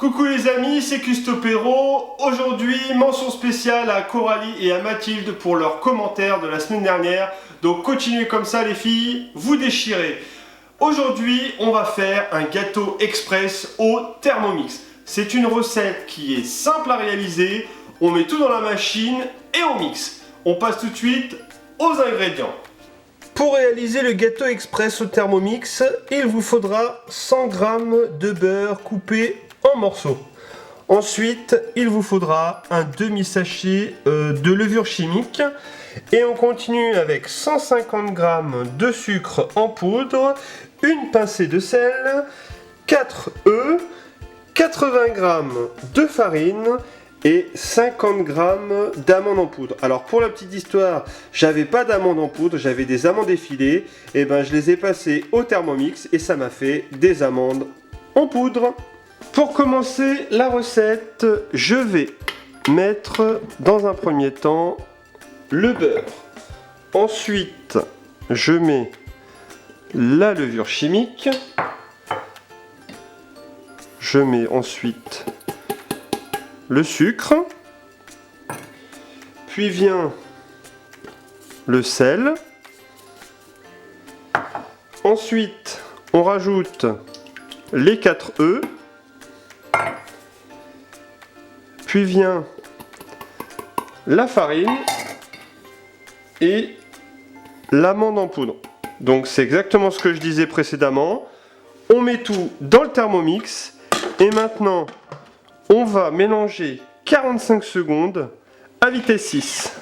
Coucou les amis, c'est Custo Pedro. Aujourd'hui, mention spéciale à Coralie et à Mathilde pour leurs commentaires de la semaine dernière. Donc continuez comme ça les filles, vous déchirez. Aujourd'hui, on va faire un gâteau express au Thermomix. C'est une recette qui est simple à réaliser. On met tout dans la machine et on mixe. On passe tout de suite aux ingrédients. Pour réaliser le gâteau express au Thermomix, il vous faudra 100 g de beurre coupé en morceaux. Ensuite, il vous faudra un demi-sachet de levure chimique. Et on continue avec 150 g de sucre en poudre, une pincée de sel, 4 œufs, 80 g de farine et 50 g d'amandes en poudre. Alors pour la petite histoire, j'avais pas d'amandes en poudre, j'avais des amandes effilées. Et ben je les ai passées au Thermomix et ça m'a fait des amandes en poudre. Pour commencer la recette, je vais mettre dans un premier temps le beurre. Ensuite, je mets la levure chimique. Je mets ensuite le sucre. Puis vient le sel. Ensuite, on rajoute les 4 œufs. Puis vient la farine et l'amande en poudre. Donc c'est exactement ce que je disais précédemment. On met tout dans le Thermomix et maintenant on va mélanger 45 secondes à vitesse 6.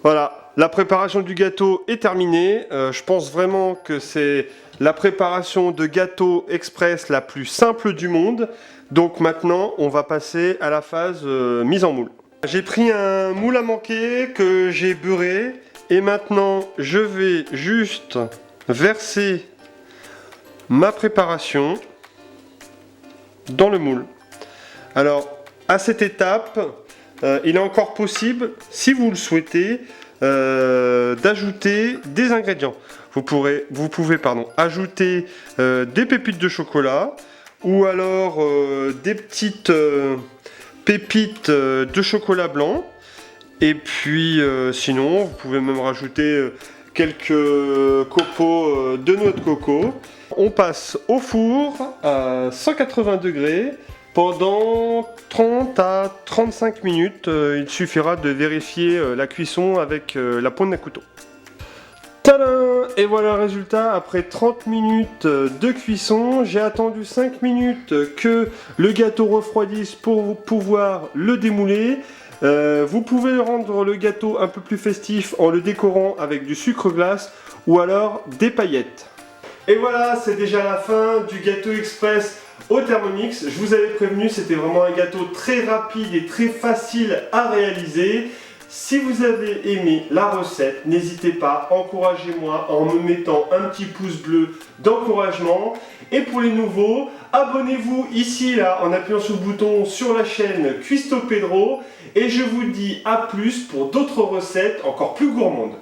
Voilà, la préparation du gâteau est terminée. Je pense vraiment que c'est la préparation de gâteau express la plus simple du monde. Donc maintenant, on va passer à la phase mise en moule. J'ai pris un moule à manquer que j'ai beurré. Et maintenant, je vais juste verser ma préparation dans le moule. Alors, à cette étape, il est encore possible, si vous le souhaitez, d'ajouter des ingrédients. Vous pouvez ajouter des pépites de chocolat ou alors des petites pépites de chocolat blanc. Et puis sinon, vous pouvez même rajouter quelques copeaux de noix de coco. On passe au four à 180 degrés pendant 30 à 35 minutes. Il suffira de vérifier la cuisson avec la pointe d'un couteau. Tadam! Et voilà le résultat après 30 minutes de cuisson. J'ai attendu 5 minutes que le gâteau refroidisse pour pouvoir le démouler. Vous pouvez rendre le gâteau un peu plus festif en le décorant avec du sucre glace ou alors des paillettes. Et voilà, c'est déjà la fin du gâteau express au Thermomix. Je vous avais prévenu, c'était vraiment un gâteau très rapide et très facile à réaliser. Si vous avez aimé la recette, n'hésitez pas, encouragez-moi en me mettant un petit pouce bleu d'encouragement. Et pour les nouveaux, abonnez-vous ici là en appuyant sur le bouton sur la chaîne Custo Pedro. Et je vous dis à plus pour d'autres recettes encore plus gourmandes.